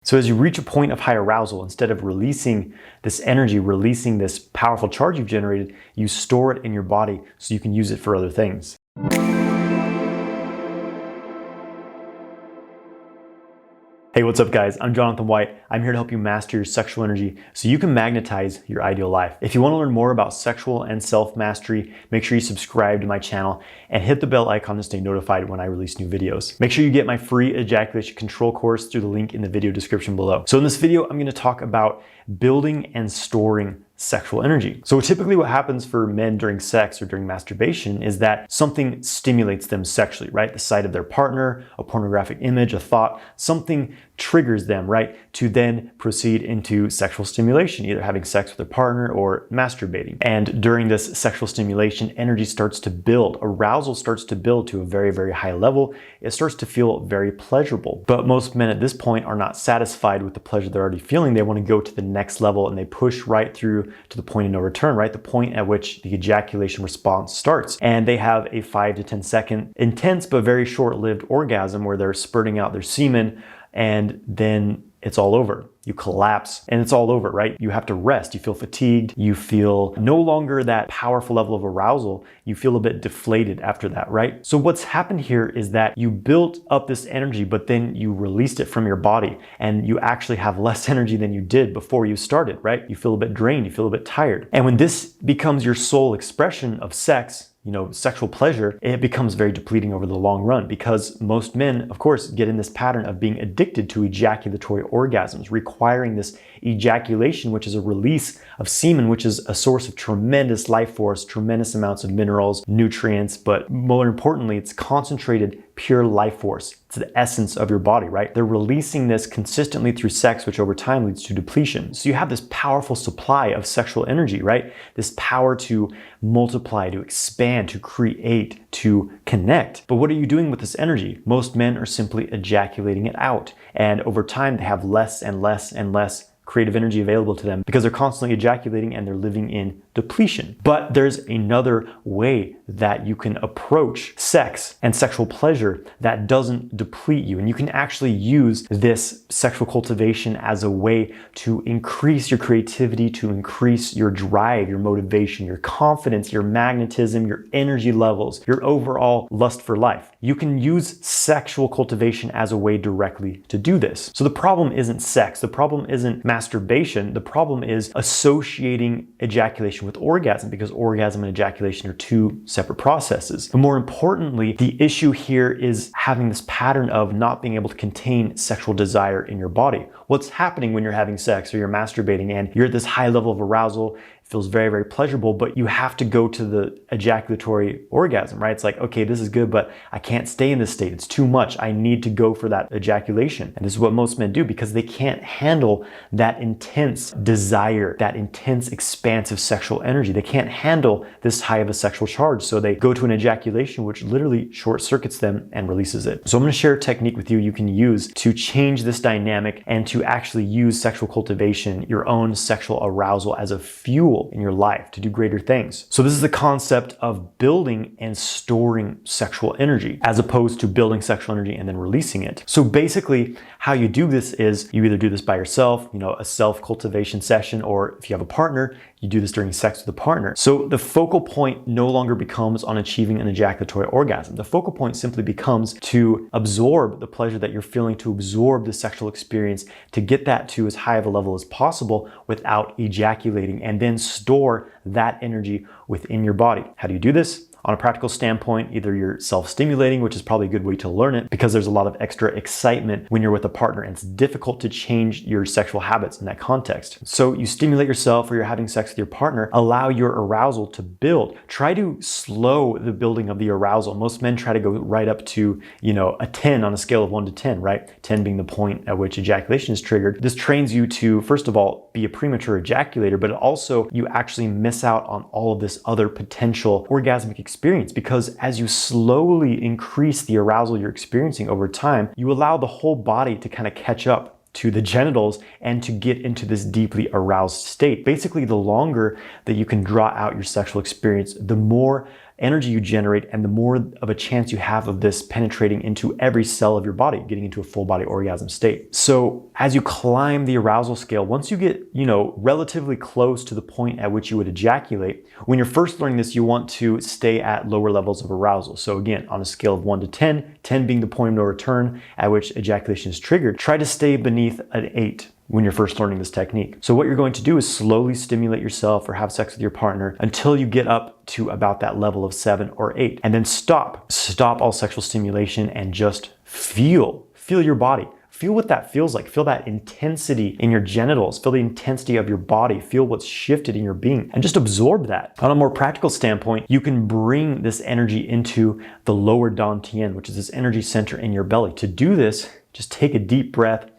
So as you reach a point of high arousal, instead of releasing this energy, releasing this powerful charge you've generated, you store it in your body so you can use it for other things. Hey, what's up guys? I'm Jonathan White. I'm here to help you master your sexual energy so you can magnetize your ideal life. If you want to learn more about sexual and self-mastery, make sure you subscribe to my channel and hit the bell icon to stay notified when I release new videos. Make sure you get my free ejaculation control course through the link in the video description below. So in this video, I'm going to talk about building and storing sexual energy. So typically what happens for men during sex or during masturbation is that something stimulates them sexually, right? The sight of their partner, a pornographic image, a thought, something triggers them, right? To then proceed into sexual stimulation, either having sex with their partner or masturbating. And during this sexual stimulation, energy starts to build. Arousal starts to build to a very, very high level. It starts to feel very pleasurable. But most men at this point are not satisfied with the pleasure they're already feeling. They want to go to the next level and they push right through to the point of no return, right? The point at which the ejaculation response starts. And they have a 5 to 10 second intense but very short-lived orgasm where they're spurting out their semen and then it's all over. You collapse and it's all over, right? You have to rest. You feel fatigued. You feel no longer that powerful level of arousal. You feel a bit deflated after that, right? So what's happened here is that you built up this energy, but then you released it from your body and you actually have less energy than you did before you started, right? You feel a bit drained. You feel a bit tired. And when this becomes your sole expression of sex, sexual pleasure, it becomes very depleting over the long run because most men, of course, get in this pattern of being addicted to ejaculatory orgasms, requiring this ejaculation, which is a release of semen, which is a source of tremendous life force, tremendous amounts of minerals, nutrients, but more importantly, it's concentrated pure life force. It's the essence of your body, right? They're releasing this consistently through sex, which over time leads to depletion. So you have this powerful supply of sexual energy, right? This power to multiply, to expand, to create, to connect. But what are you doing with this energy? Most men are simply ejaculating it out. And over time, they have less and less and less creative energy available to them because they're constantly ejaculating and they're living in depletion. But there's another way that you can approach sex and sexual pleasure that doesn't deplete you. And you can actually use this sexual cultivation as a way to increase your creativity, to increase your drive, your motivation, your confidence, your magnetism, your energy levels, your overall lust for life. You can use sexual cultivation as a way directly to do this. So the problem isn't sex. The problem isn't masturbation. The problem is associating ejaculation with orgasm because orgasm and ejaculation are two separate processes. But more importantly, the issue here is having this pattern of not being able to contain sexual desire in your body. What's happening when you're having sex or you're masturbating and you're at this high level of arousal? Feels very, very pleasurable, but you have to go to the ejaculatory orgasm, right? It's like, okay, this is good, but I can't stay in this state. It's too much. I need to go for that ejaculation. And this is what most men do because they can't handle that intense desire, that intense expansive sexual energy. They can't handle this high of a sexual charge. So they go to an ejaculation, which literally short circuits them and releases it. So I'm going to share a technique with you can use to change this dynamic and to actually use sexual cultivation, your own sexual arousal as a fuel in your life to do greater things. So this is the concept of building and storing sexual energy as opposed to building sexual energy and then releasing it. So basically how you do this is you either do this by yourself, a self-cultivation session, or if you have a partner, you do this during sex with a partner. So the focal point no longer becomes on achieving an ejaculatory orgasm. The focal point simply becomes to absorb the pleasure that you're feeling, to absorb the sexual experience, to get that to as high of a level as possible without ejaculating, and then store that energy within your body. How do you do this? On a practical standpoint, either you're self-stimulating, which is probably a good way to learn it because there's a lot of extra excitement when you're with a partner and it's difficult to change your sexual habits in that context. So you stimulate yourself or you're having sex with your partner, allow your arousal to build. Try to slow the building of the arousal. Most men try to go right up to, a 10 on a scale of 1 to 10, right? 10 being the point at which ejaculation is triggered. This trains you to, first of all, be a premature ejaculator, but also you actually miss out on all of this other potential orgasmic experience because as you slowly increase the arousal you're experiencing over time, you allow the whole body to kind of catch up to the genitals and to get into this deeply aroused state. Basically, the longer that you can draw out your sexual experience, the more energy you generate and the more of a chance you have of this penetrating into every cell of your body, getting into a full body orgasm state. So as you climb the arousal scale, once you get, relatively close to the point at which you would ejaculate, when you're first learning this, you want to stay at lower levels of arousal. So again, on a scale of 1 to 10, 10 being the point of no return at which ejaculation is triggered, try to stay beneath an 8 when you're first learning this technique. So what you're going to do is slowly stimulate yourself or have sex with your partner until you get up to about that level of 7 or 8. And then stop all sexual stimulation and just feel your body. Feel what that feels like. Feel that intensity in your genitals. Feel the intensity of your body. Feel what's shifted in your being and just absorb that. On a more practical standpoint, you can bring this energy into the lower dantian, which is this energy center in your belly. To do this, just take a deep breath.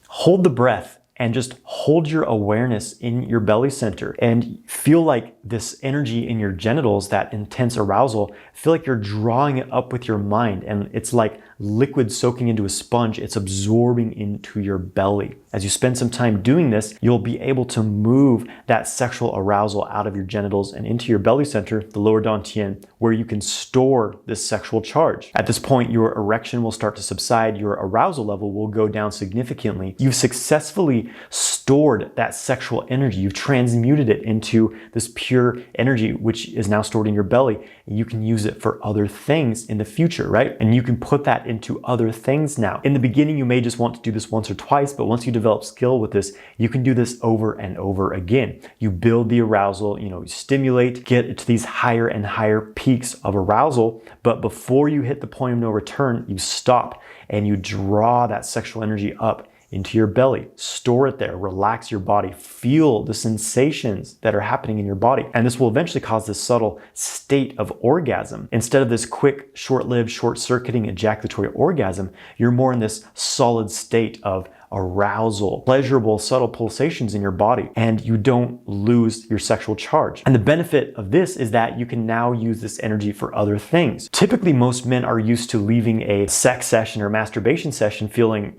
Hold the breath and just hold your awareness in your belly center and feel like this energy in your genitals, that intense arousal, feel like you're drawing it up with your mind, and it's like liquid soaking into a sponge. It's absorbing into your belly. As you spend some time doing this, you'll be able to move that sexual arousal out of your genitals and into your belly center, the lower dantian, where you can store this sexual charge. At this point, your erection will start to subside. Your arousal level will go down significantly. You've successfully stored that sexual energy. You've transmuted it into this pure energy, which is now stored in your belly. And you can use it for other things in the future, right? And you can put that into other things now. In the beginning, you may just want to do this once or twice, but once you develop skill with this, you can do this over and over again. You build the arousal, you stimulate, get to these higher and higher peaks of arousal, but before you hit the point of no return, you stop and you draw that sexual energy up into your belly. Store it there, relax your body, feel the sensations that are happening in your body. And this will eventually cause this subtle state of orgasm. Instead of this quick, short-lived, short-circuiting ejaculatory orgasm, you're more in this solid state of arousal, pleasurable, subtle pulsations in your body, and you don't lose your sexual charge. And the benefit of this is that you can now use this energy for other things. Typically, most men are used to leaving a sex session or masturbation session feeling,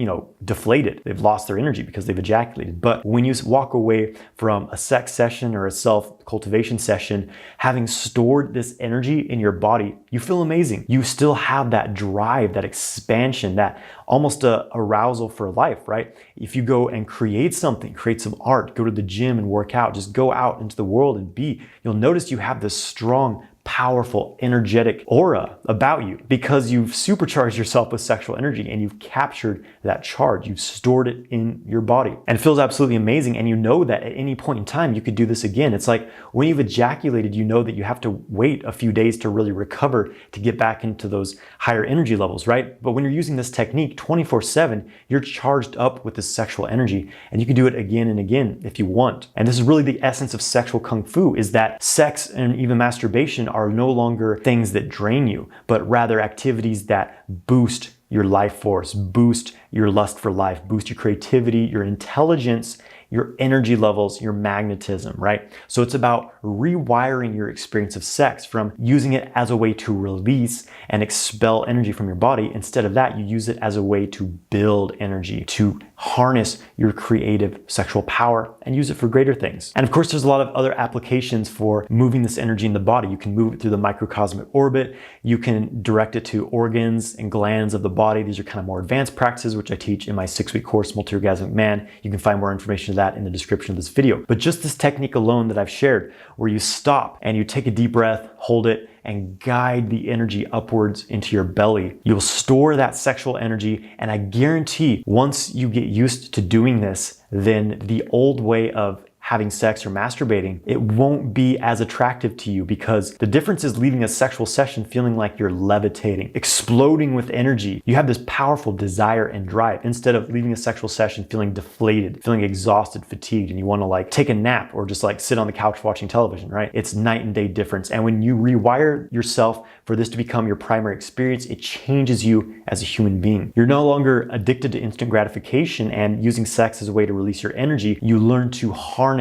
deflated. They've lost their energy because they've ejaculated. But when you walk away from a sex session or a self-cultivation session, having stored this energy in your body, you feel amazing. You still have that drive, that expansion, that almost a arousal for life, right? If you go and create something, create some art, go to the gym and work out, just go out into the world and be, you'll notice you have this strong, powerful, energetic aura about you because you've supercharged yourself with sexual energy and you've captured that charge. You've stored it in your body and it feels absolutely amazing. And you know that at any point in time, you could do this again. It's like when you've ejaculated, you know that you have to wait a few days to really recover to get back into those higher energy levels, right? But when you're using this technique 24/7, you're charged up with this sexual energy and you can do it again and again if you want. And this is really the essence of sexual kung fu, is that sex and even masturbation are no longer things that drain you, but rather activities that boost your life force, boost your lust for life, boost your creativity, your intelligence, your energy levels, your magnetism, right? So it's about rewiring your experience of sex from using it as a way to release and expel energy from your body. Instead of that, you use it as a way to build energy, to harness your creative sexual power and use it for greater things. And of course, there's a lot of other applications for moving this energy in the body. You can move it through the microcosmic orbit. You can direct it to organs and glands of the body. These are kind of more advanced practices, which I teach in my 6-week course, Multi-Orgasmic Man. You can find more information of that in the description of this video. But just this technique alone that I've shared, where you stop and you take a deep breath, hold it, and guide the energy upwards into your belly. You'll store that sexual energy, and I guarantee once you get used to doing this, then the old way of having sex or masturbating, it won't be as attractive to you, because the difference is leaving a sexual session feeling like you're levitating, exploding with energy. You have this powerful desire and drive, instead of leaving a sexual session feeling deflated, feeling exhausted, fatigued, and you want to take a nap or just sit on the couch watching television, right? It's night and day difference. And when you rewire yourself for this to become your primary experience, it changes you as a human being. You're no longer addicted to instant gratification and using sex as a way to release your energy. You learn to harness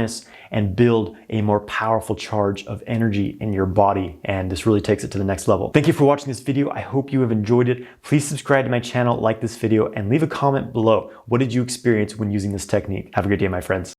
and build a more powerful charge of energy in your body. And this really takes it to the next level. Thank you for watching this video. I hope you have enjoyed it. Please subscribe to my channel, like this video, and leave a comment below. What did you experience when using this technique? Have a great day, my friends.